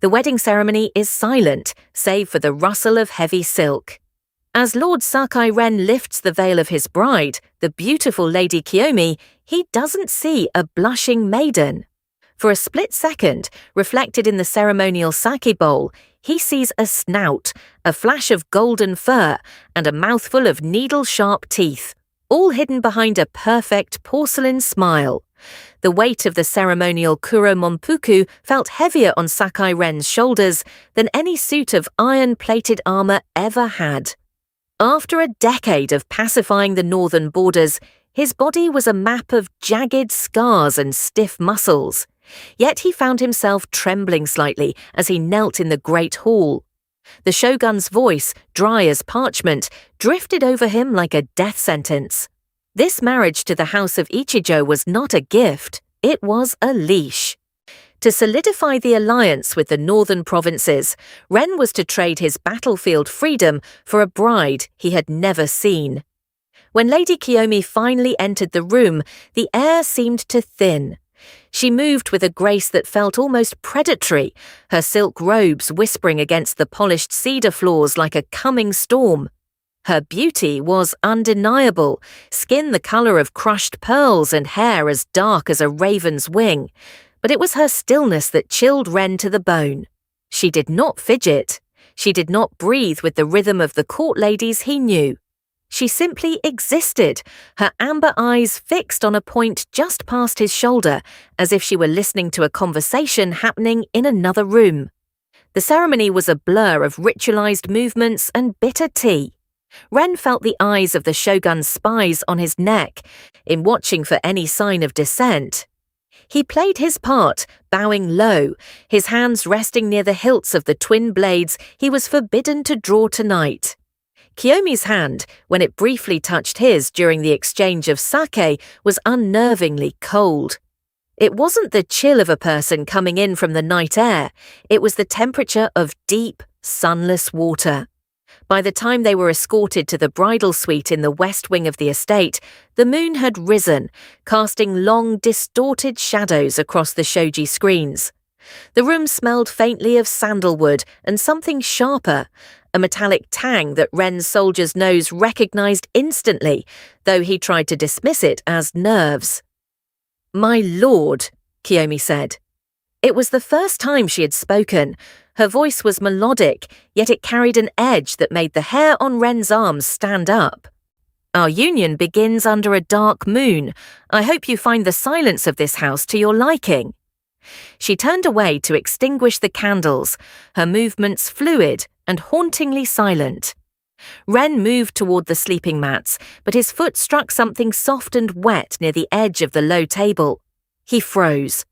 The wedding ceremony is silent, save for the rustle of heavy silk. As Lord Sakai Ren lifts the veil of his bride, the beautiful Lady Kiyomi, he doesn't see a blushing maiden. For a split second, reflected in the ceremonial sake bowl, he sees a snout, a flash of golden fur, and a mouthful of needle-sharp teeth, all hidden behind a perfect porcelain smile. The weight of the ceremonial kuro monpuku felt heavier on Sakai Ren's shoulders than any suit of iron-plated armor ever had. After a decade of pacifying the northern borders, his body was a map of jagged scars and stiff muscles. Yet he found himself trembling slightly as he knelt in the great hall. The shogun's voice, dry as parchment, drifted over him like a death sentence. This marriage to the house of Ichijo was not a gift, it was a leash. To solidify the alliance with the northern provinces, Ren was to trade his battlefield freedom for a bride he had never seen. When Lady Kiyomi finally entered the room, the air seemed to thin. She moved with a grace that felt almost predatory, her silk robes whispering against the polished cedar floors like a coming storm. Her beauty was undeniable, skin the colour of crushed pearls and hair as dark as a raven's wing. But it was her stillness that chilled Ren to the bone. She did not fidget. She did not breathe with the rhythm of the court ladies he knew. She simply existed, her amber eyes fixed on a point just past his shoulder, as if she were listening to a conversation happening in another room. The ceremony was a blur of ritualized movements and bitter tea. Ren felt the eyes of the shogun's spies on his neck, in watching for any sign of dissent. He played his part, bowing low, his hands resting near the hilts of the twin blades he was forbidden to draw tonight. Kiyomi's hand, when it briefly touched his during the exchange of sake, was unnervingly cold. It wasn't the chill of a person coming in from the night air, it was the temperature of deep, sunless water. By the time they were escorted to the bridal suite in the west wing of the estate, the moon had risen, casting long, distorted shadows across the shoji screens. The room smelled faintly of sandalwood and something sharper, a metallic tang that Ren's soldier's nose recognized instantly, though he tried to dismiss it as nerves. "My lord," Kiyomi said. It was the first time she had spoken. Her voice was melodic, yet it carried an edge that made the hair on Ren's arms stand up. "Our union begins under a dark moon. I hope you find the silence of this house to your liking." She turned away to extinguish the candles, her movements fluid and hauntingly silent. Ren moved toward the sleeping mats, but his foot struck something soft and wet near the edge of the low table. He froze.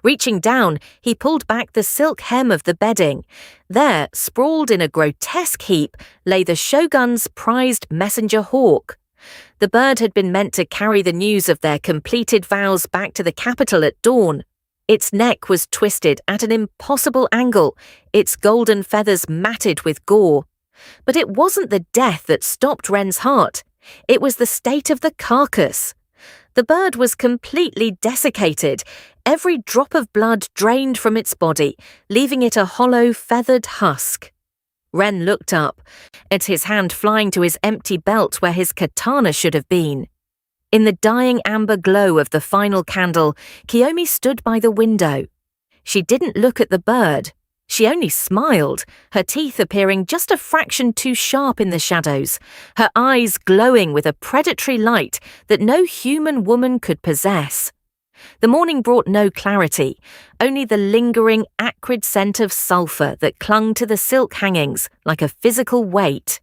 Reaching down, he pulled back the silk hem of the bedding. There, sprawled in a grotesque heap, lay the shogun's prized messenger hawk. The bird had been meant to carry the news of their completed vows back to the capital at dawn. Its neck was twisted at an impossible angle, its golden feathers matted with gore. But it wasn't the death that stopped Ren's heart. It was the state of the carcass. The bird was completely desiccated, every drop of blood drained from its body, leaving it a hollow, feathered husk. Ren looked up, at his hand flying to his empty belt where his katana should have been. In the dying amber glow of the final candle, Kiyomi stood by the window. She didn't look at the bird. She only smiled, her teeth appearing just a fraction too sharp in the shadows, her eyes glowing with a predatory light that no human woman could possess. The morning brought no clarity, only the lingering, acrid scent of sulphur that clung to the silk hangings like a physical weight.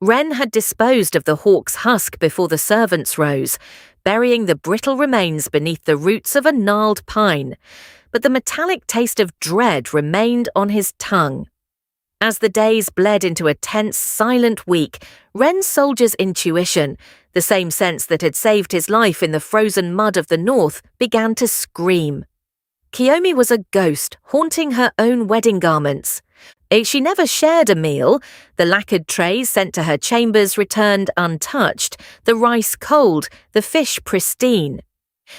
Ren had disposed of the hawk's husk before the servants rose, burying the brittle remains beneath the roots of a gnarled pine, but the metallic taste of dread remained on his tongue. As the days bled into a tense, silent week, Ren's soldier's intuition, the same sense that had saved his life in the frozen mud of the north, began to scream. Kiyomi was a ghost, haunting her own wedding garments. She never shared a meal. The lacquered trays sent to her chambers returned untouched, the rice cold, the fish pristine.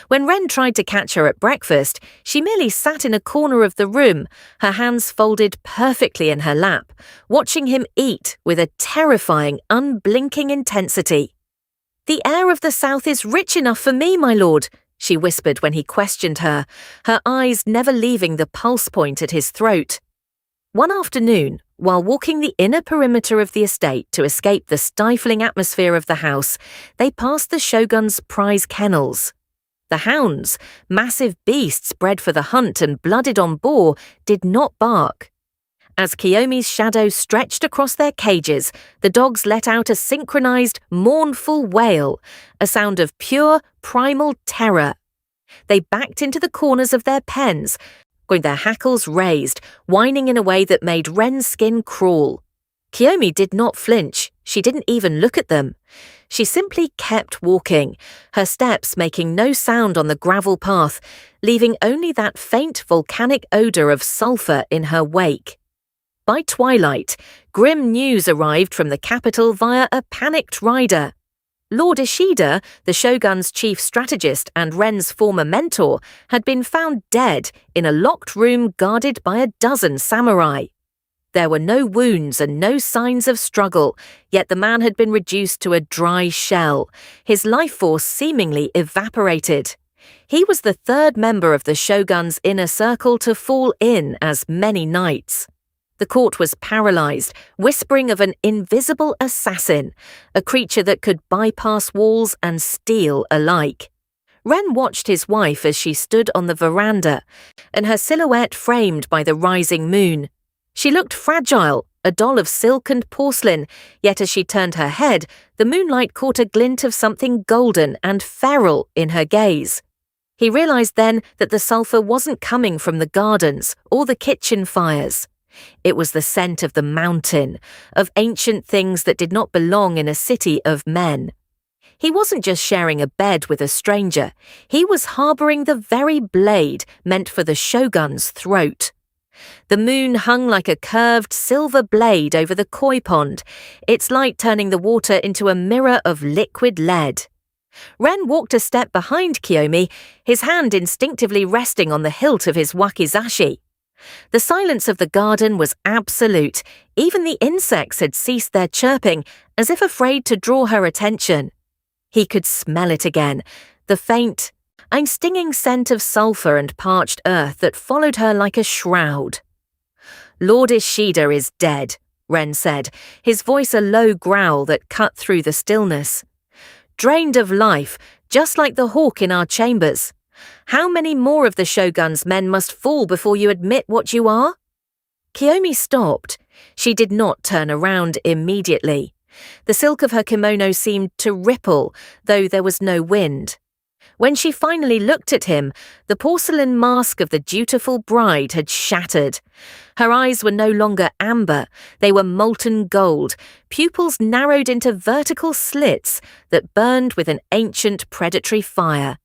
When Ren tried to catch her at breakfast, she merely sat in a corner of the room, her hands folded perfectly in her lap, watching him eat with a terrifying, unblinking intensity. "The air of the south is rich enough for me, my lord," she whispered when he questioned her, her eyes never leaving the pulse point at his throat. One afternoon, while walking the inner perimeter of the estate to escape the stifling atmosphere of the house, they passed the Shogun's prize kennels. The hounds, massive beasts bred for the hunt and blooded on boar, did not bark. As Kiyomi's shadow stretched across their cages, the dogs let out a synchronized, mournful wail, a sound of pure, primal terror. They backed into the corners of their pens, with their hackles raised, whining in a way that made Ren's skin crawl. Kiyomi did not flinch. She didn't even look at them. She simply kept walking, her steps making no sound on the gravel path, leaving only that faint volcanic odor of sulfur in her wake. By twilight, grim news arrived from the capital via a panicked rider. Lord Ishida, the Shogun's chief strategist and Ren's former mentor, had been found dead in a locked room guarded by a dozen samurai. There were no wounds and no signs of struggle, yet the man had been reduced to a dry shell, his life force seemingly evaporated. He was the third member of the Shogun's inner circle to fall in as many knights. The court was paralyzed, whispering of an invisible assassin, a creature that could bypass walls and steal alike. Ren watched his wife as she stood on the veranda, and her silhouette framed by the rising moon. She looked fragile, a doll of silk and porcelain, yet as she turned her head, the moonlight caught a glint of something golden and feral in her gaze. He realized then that the sulfur wasn't coming from the gardens or the kitchen fires. It was the scent of the mountain, of ancient things that did not belong in a city of men. He wasn't just sharing a bed with a stranger, he was harboring the very blade meant for the Shogun's throat. The moon hung like a curved silver blade over the koi pond, its light turning the water into a mirror of liquid lead. Ren walked a step behind Kiyomi, his hand instinctively resting on the hilt of his wakizashi. The silence of the garden was absolute. Even the insects had ceased their chirping, as if afraid to draw her attention. He could smell it again, the faint, stinging scent of sulfur and parched earth that followed her like a shroud. "Lord Ishida is dead," Ren said, his voice a low growl that cut through the stillness. "Drained of life, just like the hawk in our chambers. How many more of the Shogun's men must fall before you admit what you are?" Kiyomi stopped. She did not turn around immediately. The silk of her kimono seemed to ripple, though there was no wind. When she finally looked at him, the porcelain mask of the dutiful bride had shattered. Her eyes were no longer amber, they were molten gold, pupils narrowed into vertical slits that burned with an ancient predatory fire.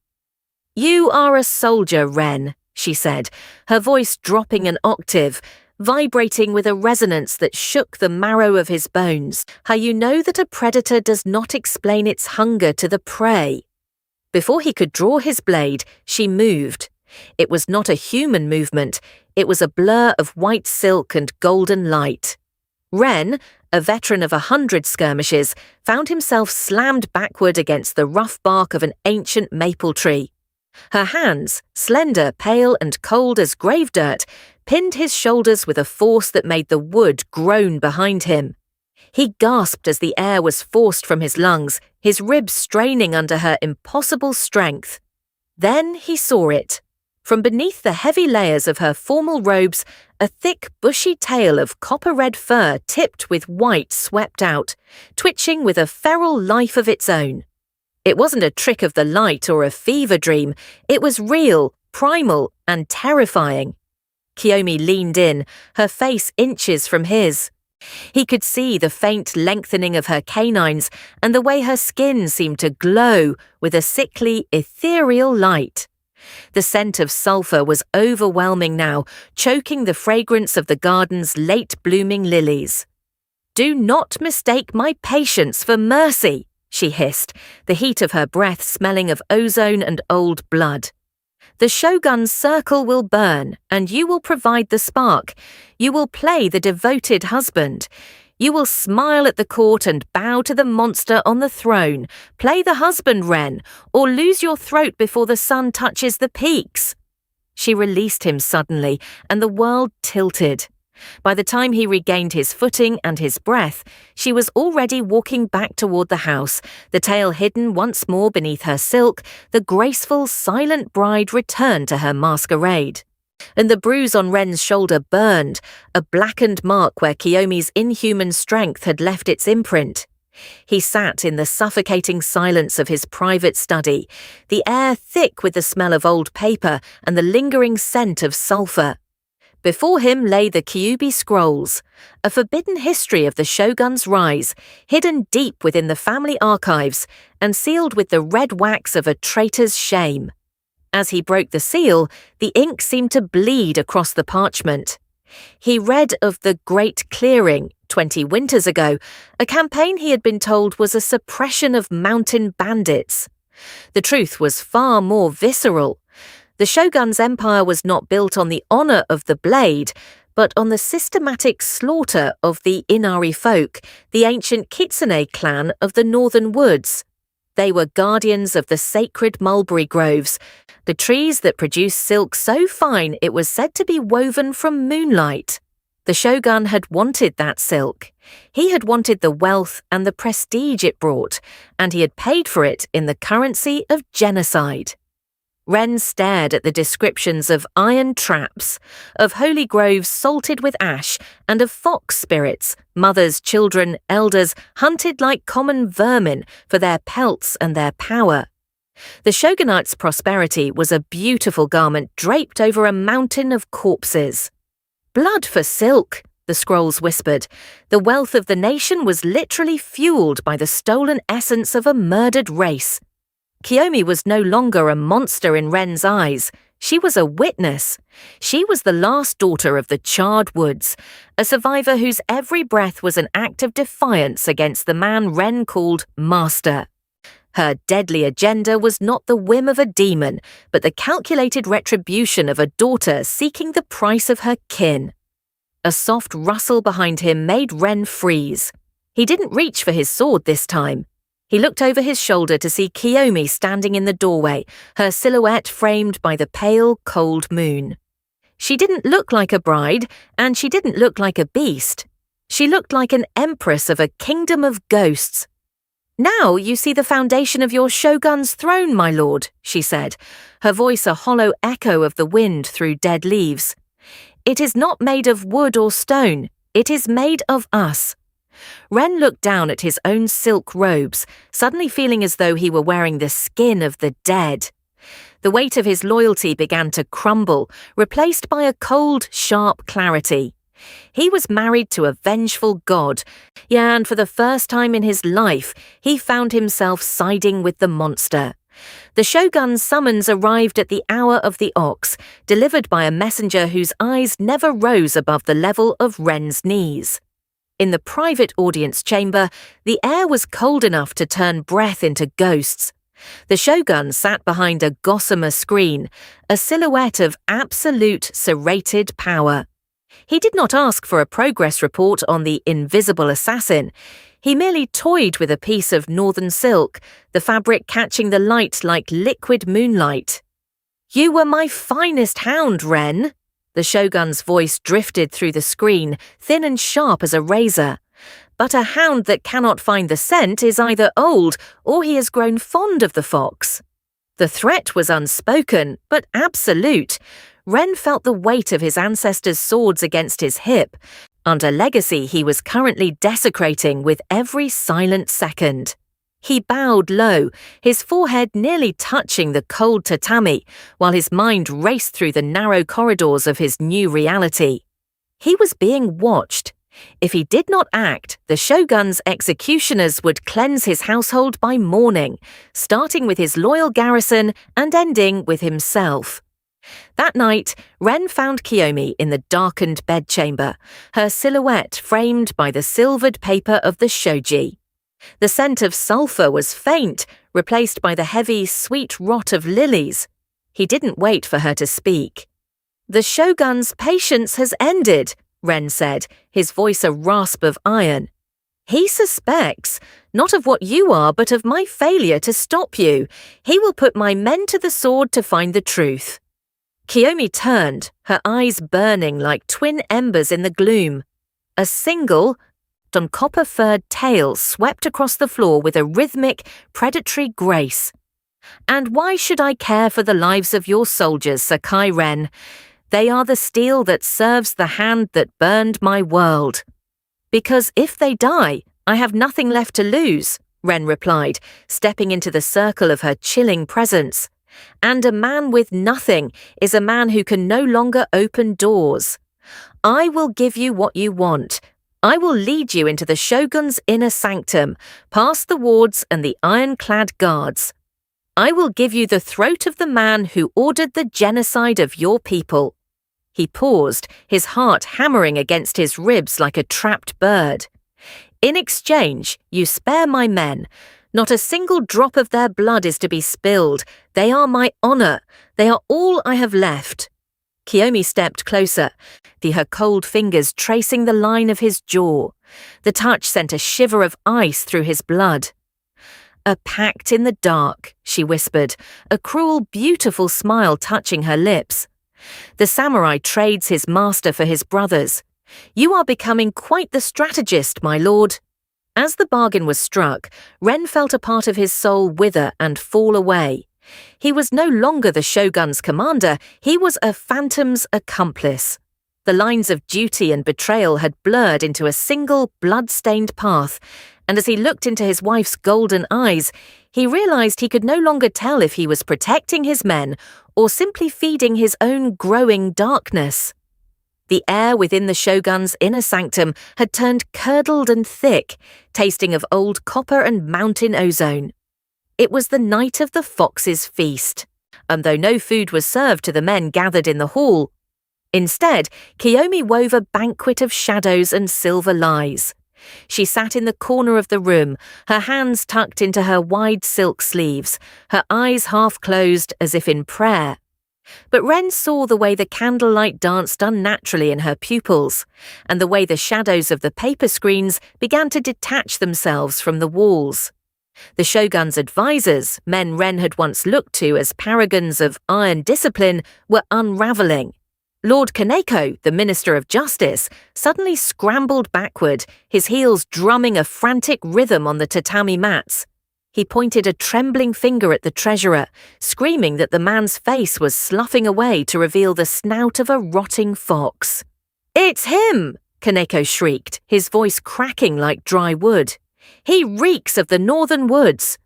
"You are a soldier, Ren," she said, her voice dropping an octave, vibrating with a resonance that shook the marrow of his bones. "How you know that a predator does not explain its hunger to the prey." Before he could draw his blade, she moved. It was not a human movement, it was a blur of white silk and golden light. Ren, a veteran of 100 skirmishes, found himself slammed backward against the rough bark of an ancient maple tree. Her hands, slender, pale and cold as grave dirt, pinned his shoulders with a force that made the wood groan behind him. He gasped as the air was forced from his lungs, his ribs straining under her impossible strength. Then he saw it. From beneath the heavy layers of her formal robes, a thick, bushy tail of copper-red fur tipped with white swept out, twitching with a feral life of its own. It wasn't a trick of the light or a fever dream. It was real, primal, and terrifying. Kiyomi leaned in, her face inches from his. He could see the faint lengthening of her canines and the way her skin seemed to glow with a sickly, ethereal light. The scent of sulfur was overwhelming now, choking the fragrance of the garden's late-blooming lilies. "Do not mistake my patience for mercy," she hissed, the heat of her breath smelling of ozone and old blood. "The Shogun's circle will burn, and you will provide the spark. You will play the devoted husband. You will smile at the court and bow to the monster on the throne. Play the husband, Ren, or lose your throat before the sun touches the peaks." She released him suddenly, and the world tilted. By the time he regained his footing and his breath, she was already walking back toward the house, the tail hidden once more beneath her silk. The graceful, silent bride returned to her masquerade. And the bruise on Ren's shoulder burned, a blackened mark where Kiyomi's inhuman strength had left its imprint. He sat in the suffocating silence of his private study, the air thick with the smell of old paper and the lingering scent of sulphur. Before him lay the Kyūbi Scrolls, a forbidden history of the Shogun's rise, hidden deep within the family archives and sealed with the red wax of a traitor's shame. As he broke the seal, the ink seemed to bleed across the parchment. He read of the Great Clearing 20 winters ago, a campaign he had been told was a suppression of mountain bandits. The truth was far more visceral. The Shogun's empire was not built on the honor of the blade, but on the systematic slaughter of the Inari folk, the ancient Kitsune clan of the northern woods. They were guardians of the sacred mulberry groves, the trees that produced silk so fine it was said to be woven from moonlight. The Shogun had wanted that silk. He had wanted the wealth and the prestige it brought, and he had paid for it in the currency of genocide. Ren stared at the descriptions of iron traps, of holy groves salted with ash, and of fox spirits, mothers, children, elders, hunted like common vermin for their pelts and their power. The Shogunate's prosperity was a beautiful garment draped over a mountain of corpses. "Blood for silk," the scrolls whispered. The wealth of the nation was literally fueled by the stolen essence of a murdered race. Kiyomi was no longer a monster in Ren's eyes. She was a witness. She was the last daughter of the charred woods, a survivor whose every breath was an act of defiance against the man Ren called Master. Her deadly agenda was not the whim of a demon, but the calculated retribution of a daughter seeking the price of her kin. A soft rustle behind him made Ren freeze. He didn't reach for his sword this time. He looked over his shoulder to see Kiyomi standing in the doorway, her silhouette framed by the pale, cold moon. She didn't look like a bride, and she didn't look like a beast. She looked like an empress of a kingdom of ghosts. "Now you see the foundation of your Shogun's throne, my lord," she said, her voice a hollow echo of the wind through dead leaves. "It is not made of wood or stone. It is made of us." Ren looked down at his own silk robes, suddenly feeling as though he were wearing the skin of the dead. The weight of his loyalty began to crumble, replaced by a cold, sharp clarity. He was married to a vengeful god, and for the first time in his life, he found himself siding with the monster. The Shogun's summons arrived at the hour of the ox, delivered by a messenger whose eyes never rose above the level of Ren's knees. In the private audience chamber, the air was cold enough to turn breath into ghosts. The Shogun sat behind a gossamer screen, a silhouette of absolute serrated power. He did not ask for a progress report on the invisible assassin. He merely toyed with a piece of northern silk, the fabric catching the light like liquid moonlight. "You were my finest hound, Ren." The Shogun's voice drifted through the screen, thin and sharp as a razor. "But a hound that cannot find the scent is either old or he has grown fond of the fox." The threat was unspoken, but absolute. Ren felt the weight of his ancestors' swords against his hip, and a legacy he was currently desecrating with every silent second. He bowed low, his forehead nearly touching the cold tatami, while his mind raced through the narrow corridors of his new reality. He was being watched. If he did not act, the Shogun's executioners would cleanse his household by morning, starting with his loyal garrison and ending with himself. That night, Ren found Kiyomi in the darkened bedchamber, her silhouette framed by the silvered paper of the shoji. The scent of sulphur was faint, replaced by the heavy, sweet rot of lilies. He didn't wait for her to speak. "The Shogun's patience has ended," Ren said, his voice a rasp of iron. "He suspects, not of what you are, but of my failure to stop you. He will put my men to the sword to find the truth." Kiyomi turned, her eyes burning like twin embers in the gloom. A single, copper-furred tail swept across the floor with a rhythmic, predatory grace. "And why should I care for the lives of your soldiers, Sakai Ren? They are the steel that serves the hand that burned my world." "Because if they die, I have nothing left to lose," Ren replied, stepping into the circle of her chilling presence. "And a man with nothing is a man who can no longer open doors. I will give you what you want. I will lead you into the Shogun's inner sanctum, past the wards and the ironclad guards. I will give you the throat of the man who ordered the genocide of your people." He paused, his heart hammering against his ribs like a trapped bird. "In exchange, you spare my men. Not a single drop of their blood is to be spilled. They are my honor. They are all I have left." Kiyomi stepped closer, her cold fingers tracing the line of his jaw. The touch sent a shiver of ice through his blood. "A pact in the dark," she whispered, a cruel, beautiful smile touching her lips. "The samurai trades his master for his brothers. You are becoming quite the strategist, my lord." As the bargain was struck, Ren felt a part of his soul wither and fall away. He was no longer the Shogun's commander, he was a phantom's accomplice. The lines of duty and betrayal had blurred into a single blood-stained path, and as he looked into his wife's golden eyes, he realized he could no longer tell if he was protecting his men or simply feeding his own growing darkness. The air within the Shogun's inner sanctum had turned curdled and thick, tasting of old copper and mountain ozone. It was the night of the Fox's feast, and though no food was served to the men gathered in the hall, instead, Kiyomi wove a banquet of shadows and silver lies. She sat in the corner of the room, her hands tucked into her wide silk sleeves, her eyes half closed as if in prayer. But Ren saw the way the candlelight danced unnaturally in her pupils, and the way the shadows of the paper screens began to detach themselves from the walls. The Shogun's advisors, men Ren had once looked to as paragons of iron discipline, were unraveling. Lord Kaneko, the Minister of Justice, suddenly scrambled backward, his heels drumming a frantic rhythm on the tatami mats. He pointed a trembling finger at the treasurer, screaming that the man's face was sloughing away to reveal the snout of a rotting fox. "It's him!" Kaneko shrieked, his voice cracking like dry wood. "He reeks of the northern woods.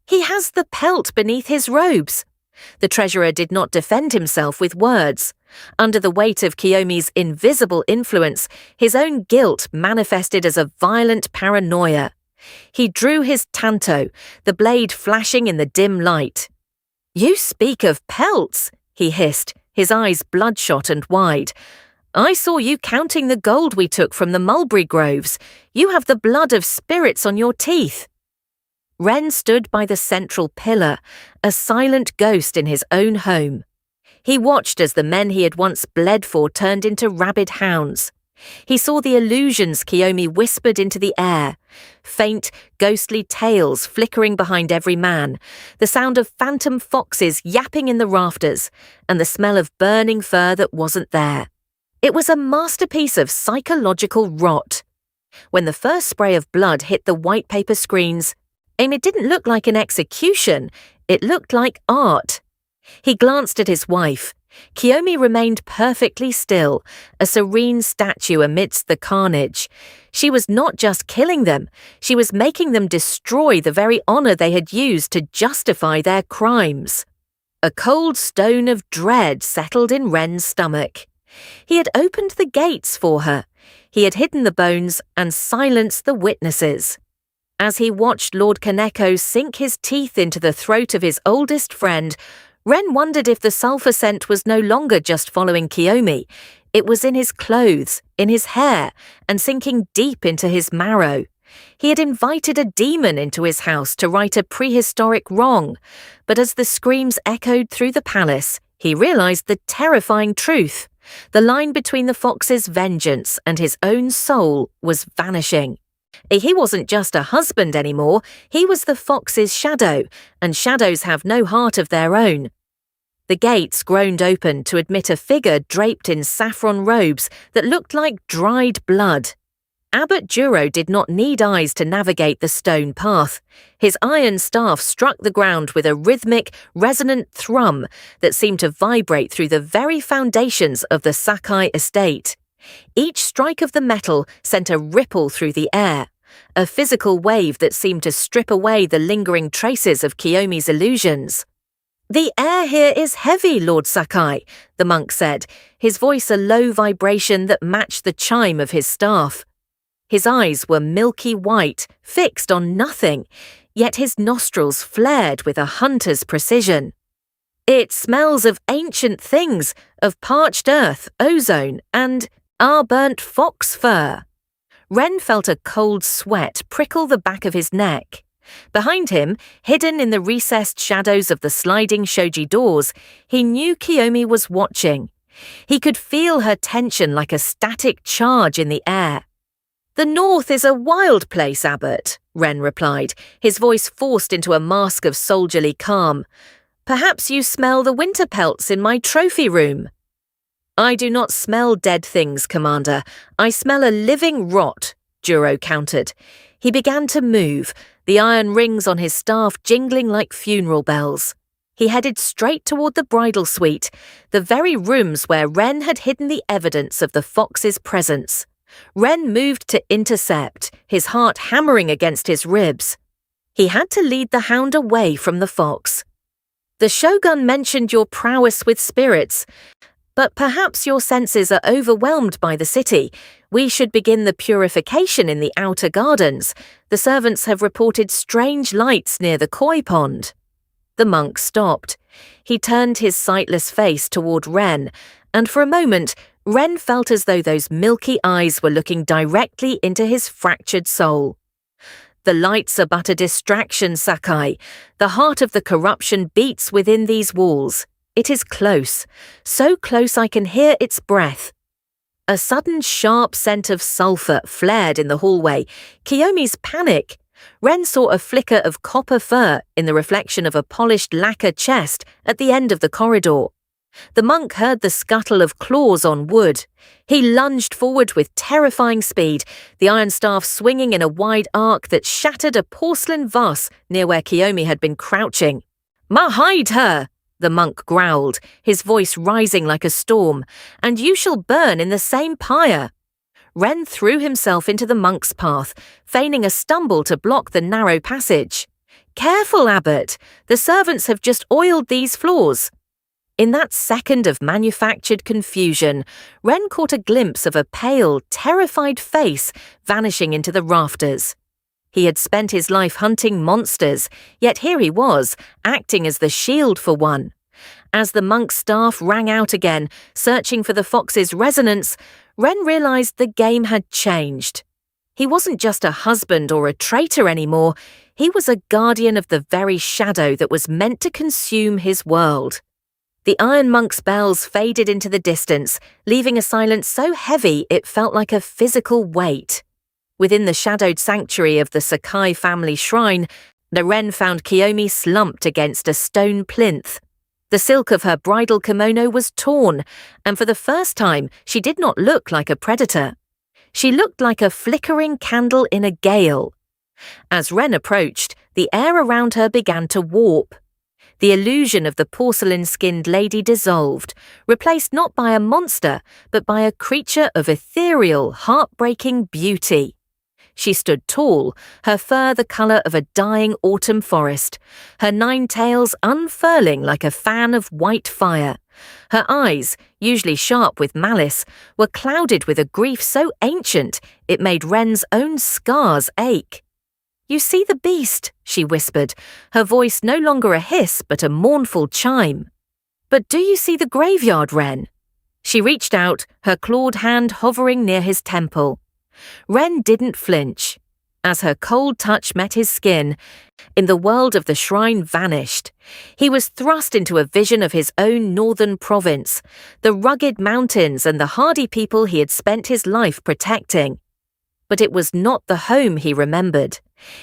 He has the pelt beneath his robes." The treasurer did not defend himself with words. Under the weight of Kiyomi's invisible influence, his own guilt manifested as a violent paranoia. He drew his tanto, the blade flashing in the dim light. "You speak of pelts," he hissed, his eyes bloodshot and wide. "I saw you counting the gold we took from the mulberry groves. You have the blood of spirits on your teeth." Ren stood by the central pillar, a silent ghost in his own home. He watched as the men he had once bled for turned into rabid hounds. He saw the illusions Kiyomi whispered into the air, faint, ghostly tales flickering behind every man, the sound of phantom foxes yapping in the rafters, and the smell of burning fur that wasn't there. It was a masterpiece of psychological rot. When the first spray of blood hit the white paper screens, it didn't look like an execution, it looked like art. He glanced at his wife. Kiyomi remained perfectly still, a serene statue amidst the carnage. She was not just killing them, she was making them destroy the very honor they had used to justify their crimes. A cold stone of dread settled in Ren's stomach. He had opened the gates for her. He had hidden the bones and silenced the witnesses. As he watched Lord Kaneko sink his teeth into the throat of his oldest friend, Ren wondered if the sulphur scent was no longer just following Kiyomi. It was in his clothes, in his hair, and sinking deep into his marrow. He had invited a demon into his house to right a prehistoric wrong, but as the screams echoed through the palace, he realized the terrifying truth. The line between the fox's vengeance and his own soul was vanishing. He wasn't just a husband anymore, he was the fox's shadow, and shadows have no heart of their own. The gates groaned open to admit a figure draped in saffron robes that looked like dried blood. Abbot Juro did not need eyes to navigate the stone path. His iron staff struck the ground with a rhythmic, resonant thrum that seemed to vibrate through the very foundations of the Sakai estate. Each strike of the metal sent a ripple through the air, a physical wave that seemed to strip away the lingering traces of Kiyomi's illusions. "The air here is heavy, Lord Sakai," the monk said, his voice a low vibration that matched the chime of his staff. His eyes were milky white, fixed on nothing, yet his nostrils flared with a hunter's precision. "It smells of ancient things, of parched earth, ozone, and burnt fox fur." Ren felt a cold sweat prickle the back of his neck. Behind him, hidden in the recessed shadows of the sliding shoji doors, he knew Kiyomi was watching. He could feel her tension like a static charge in the air. "The north is a wild place, Abbot," Ren replied, his voice forced into a mask of soldierly calm. "Perhaps you smell the winter pelts in my trophy room." "I do not smell dead things, Commander. I smell a living rot," Juro countered. He began to move, the iron rings on his staff jingling like funeral bells. He headed straight toward the bridal suite, the very rooms where Ren had hidden the evidence of the fox's presence. Ren moved to intercept, his heart hammering against his ribs. He had to lead the hound away from the fox. "The Shogun mentioned your prowess with spirits, but perhaps your senses are overwhelmed by the city. We should begin the purification in the outer gardens. The servants have reported strange lights near the koi pond." The monk stopped. He turned his sightless face toward Ren, and for a moment, Ren felt as though those milky eyes were looking directly into his fractured soul. "The lights are but a distraction, Sakai. The heart of the corruption beats within these walls. It is close, so close I can hear its breath." A sudden sharp scent of sulphur flared in the hallway. Kiyomi's panic. Ren saw a flicker of copper fur in the reflection of a polished lacquer chest at the end of the corridor. The monk heard the scuttle of claws on wood. He lunged forward with terrifying speed, the iron staff swinging in a wide arc that shattered a porcelain vase near where Kiyomi had been crouching. "Hide her!" the monk growled, his voice rising like a storm, "and you shall burn in the same pyre." Ren threw himself into the monk's path, feigning a stumble to block the narrow passage. "Careful, Abbot! The servants have just oiled these floors." In that second of manufactured confusion, Ren caught a glimpse of a pale, terrified face vanishing into the rafters. He had spent his life hunting monsters, yet here he was, acting as the shield for one. As the monk's staff rang out again, searching for the fox's resonance, Ren realized the game had changed. He wasn't just a husband or a traitor anymore, he was a guardian of the very shadow that was meant to consume his world. The iron monk's bells faded into the distance, leaving a silence so heavy it felt like a physical weight. Within the shadowed sanctuary of the Sakai family shrine, Ren found Kiyomi slumped against a stone plinth. The silk of her bridal kimono was torn, and for the first time she did not look like a predator. She looked like a flickering candle in a gale. As Ren approached, the air around her began to warp. The illusion of the porcelain-skinned lady dissolved, replaced not by a monster, but by a creature of ethereal, heartbreaking beauty. She stood tall, her fur the colour of a dying autumn forest, her 9 tails unfurling like a fan of white fire. Her eyes, usually sharp with malice, were clouded with a grief so ancient it made Ren's own scars ache. "You see the beast," she whispered, her voice no longer a hiss but a mournful chime. "But do you see the graveyard, Ren?" She reached out, her clawed hand hovering near his temple. Ren didn't flinch. As her cold touch met his skin, in the world of the shrine vanished. He was thrust into a vision of his own northern province, the rugged mountains and the hardy people he had spent his life protecting. But it was not the home he remembered.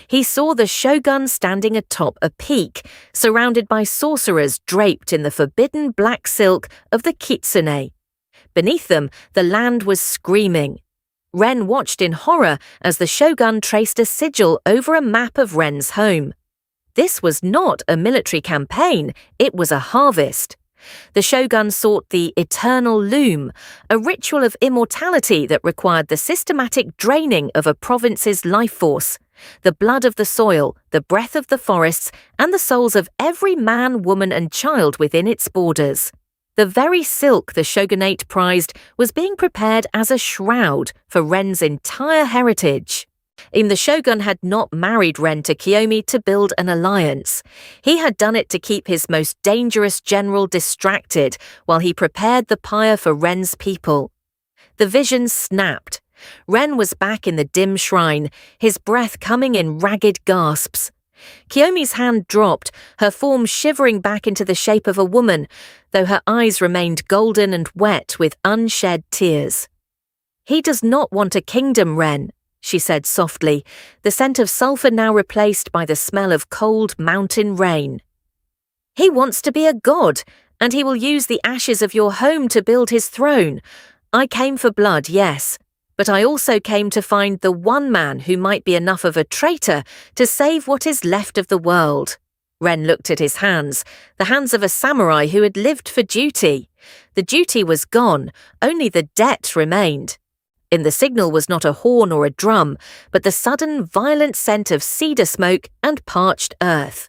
He saw the shogun standing atop a peak, surrounded by sorcerers draped in the forbidden black silk of the Kitsune. Beneath them, the land was screaming. Ren watched in horror as the shogun traced a sigil over a map of Ren's home. This was not a military campaign, it was a harvest. The shogun sought the eternal loom, a ritual of immortality that required the systematic draining of a province's life force, the blood of the soil, the breath of the forests, and the souls of every man, woman, and child within its borders. The very silk the shogunate prized was being prepared as a shroud for Ren's entire heritage. The shogun had not married Ren to Kiyomi to build an alliance. He had done it to keep his most dangerous general distracted while he prepared the pyre for Ren's people. The vision snapped. Ren was back in the dim shrine, his breath coming in ragged gasps. Kiyomi's hand dropped, her form shivering back into the shape of a woman, though her eyes remained golden and wet with unshed tears. "He does not want a kingdom, Ren," she said softly, the scent of sulphur now replaced by the smell of cold mountain rain. "He wants to be a god, and he will use the ashes of your home to build his throne. I came for blood, yes, but I also came to find the one man who might be enough of a traitor to save what is left of the world." Ren looked at his hands, the hands of a samurai who had lived for duty. The duty was gone, only the debt remained. In the signal was not a horn or a drum, but the sudden violent scent of cedar smoke and parched earth.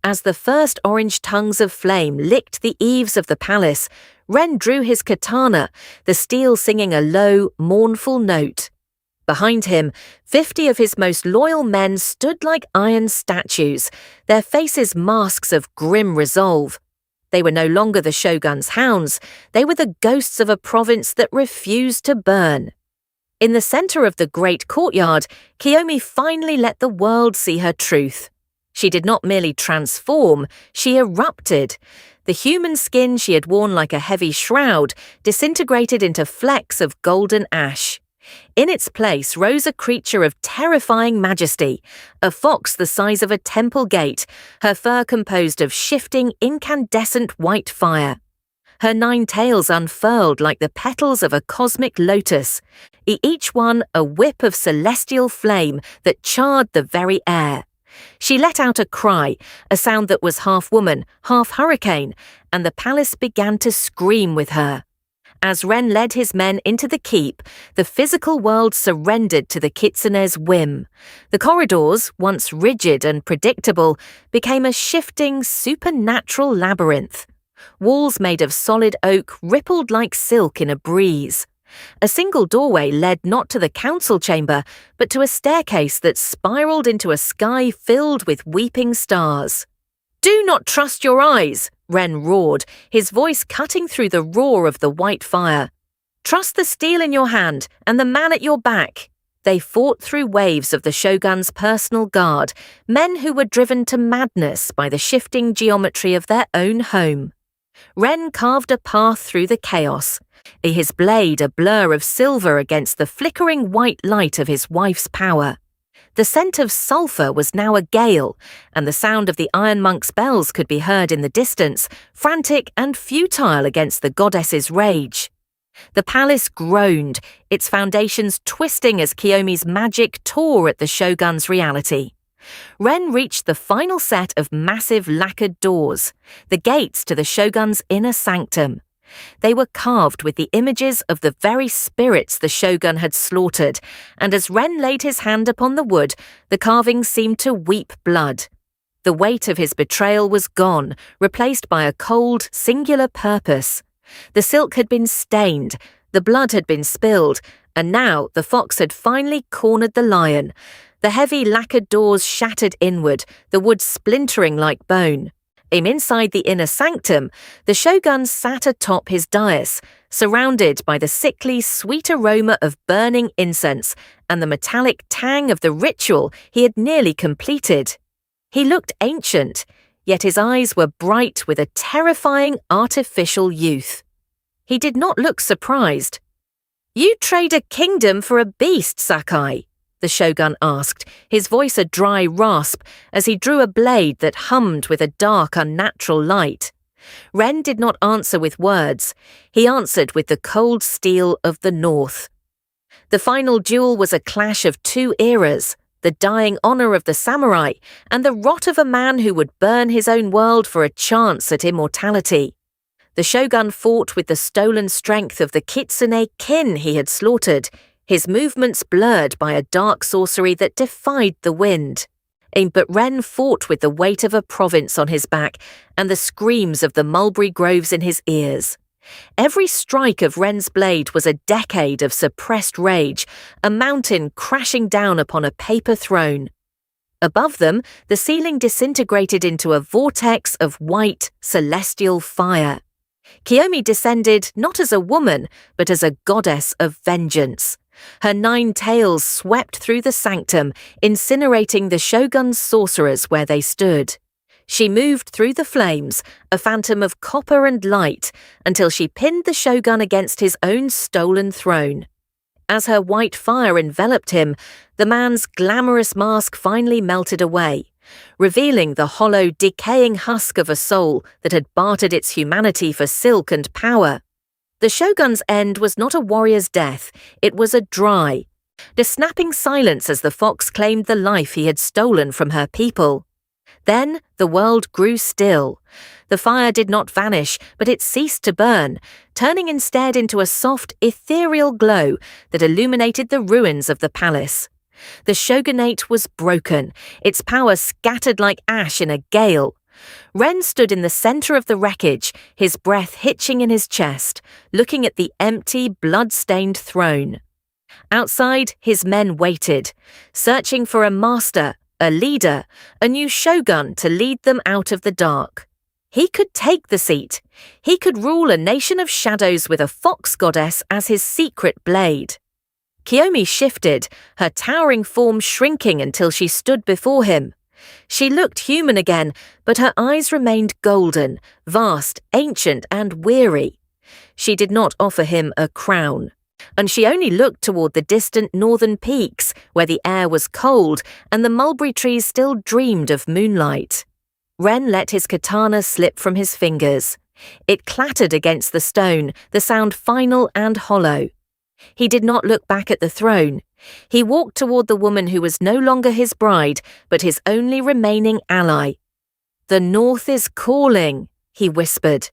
As the first orange tongues of flame licked the eaves of the palace, Ren drew his katana, the steel singing a low, mournful note. Behind him, 50 of his most loyal men stood like iron statues, their faces masks of grim resolve. They were no longer the shogun's hounds, they were the ghosts of a province that refused to burn. In the center of the great courtyard, Kiyomi finally let the world see her truth. She did not merely transform, she erupted. The human skin she had worn like a heavy shroud disintegrated into flecks of golden ash. In its place rose a creature of terrifying majesty, a fox the size of a temple gate, her fur composed of shifting, incandescent white fire. Her 9 tails unfurled like the petals of a cosmic lotus, each one a whip of celestial flame that charred the very air. She let out a cry, a sound that was half woman, half hurricane, and the palace began to scream with her. As Ren led his men into the keep, the physical world surrendered to the Kitsune's whim. The corridors, once rigid and predictable, became a shifting, supernatural labyrinth. Walls made of solid oak rippled like silk in a breeze. A single doorway led not to the council chamber, but to a staircase that spiraled into a sky filled with weeping stars. "Do not trust your eyes," Ren roared, his voice cutting through the roar of the white fire. "Trust the steel in your hand and the man at your back." They fought through waves of the shogun's personal guard, men who were driven to madness by the shifting geometry of their own home. Ren carved a path through the chaos, his blade a blur of silver against the flickering white light of his wife's power. The scent of sulphur was now a gale, and the sound of the Iron Monk's bells could be heard in the distance, frantic and futile against the goddess's rage. The palace groaned, its foundations twisting as Kiyomi's magic tore at the shogun's reality. Ren reached the final set of massive lacquered doors, the gates to the shogun's inner sanctum. They were carved with the images of the very spirits the shogun had slaughtered, and as Ren laid his hand upon the wood, the carvings seemed to weep blood. The weight of his betrayal was gone, replaced by a cold, singular purpose. The silk had been stained, the blood had been spilled, and now the fox had finally cornered the lion. The heavy lacquered doors shattered inward, the wood splintering like bone. Inside the inner sanctum, the shogun sat atop his dais, Surrounded by the sickly, sweet aroma of burning incense and the metallic tang of the ritual he had nearly completed. He looked ancient, yet his eyes were bright with a terrifying artificial youth. He did not look surprised. "You trade a kingdom for a beast, Sakai?" the Shogun asked, his voice a dry rasp as he drew a blade that hummed with a dark, unnatural light. Ren did not answer with words. He answered with the cold steel of the north. The final duel was a clash of two eras, the dying honor of the samurai and the rot of a man who would burn his own world for a chance at immortality. The Shogun fought with the stolen strength of the Kitsune kin he had slaughtered, his movements blurred by a dark sorcery that defied the wind. But Ren fought with the weight of a province on his back and the screams of the mulberry groves in his ears. Every strike of Ren's blade was a decade of suppressed rage, a mountain crashing down upon a paper throne. Above them, the ceiling disintegrated into a vortex of white, celestial fire. Kiyomi descended not as a woman, but as a goddess of vengeance. Her 9 tails swept through the sanctum, incinerating the Shogun's sorcerers where they stood. She moved through the flames, a phantom of copper and light, until she pinned the Shogun against his own stolen throne. As her white fire enveloped him, the man's glamorous mask finally melted away, revealing the hollow, decaying husk of a soul that had bartered its humanity for silk and power. The Shogun's end was not a warrior's death, it was a dry, the snapping silence as the fox claimed the life he had stolen from her people. Then the world grew still. The fire did not vanish, but it ceased to burn, turning instead into a soft, ethereal glow that illuminated the ruins of the palace. The Shogunate was broken, its power scattered like ash in a gale. Ren stood in the center of the wreckage, his breath hitching in his chest, looking at the empty, blood-stained throne. Outside, his men waited, searching for a master, a leader, a new shogun to lead them out of the dark. He could take the seat. He could rule a nation of shadows with a fox goddess as his secret blade. Kiyomi shifted, her towering form shrinking until she stood before him. She looked human again, but her eyes remained golden, vast, ancient, and weary. She did not offer him a crown, and she only looked toward the distant northern peaks, where the air was cold and the mulberry trees still dreamed of moonlight. Ren let his katana slip from his fingers. It clattered against the stone, the sound final and hollow. He did not look back at the throne. He walked toward the woman who was no longer his bride, but his only remaining ally. "The north is calling," he whispered.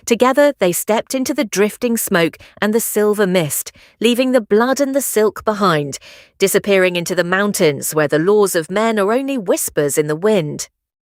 Together they stepped into the drifting smoke and the silver mist, leaving the blood and the silk behind, disappearing into the mountains where the laws of men are only whispers in the wind.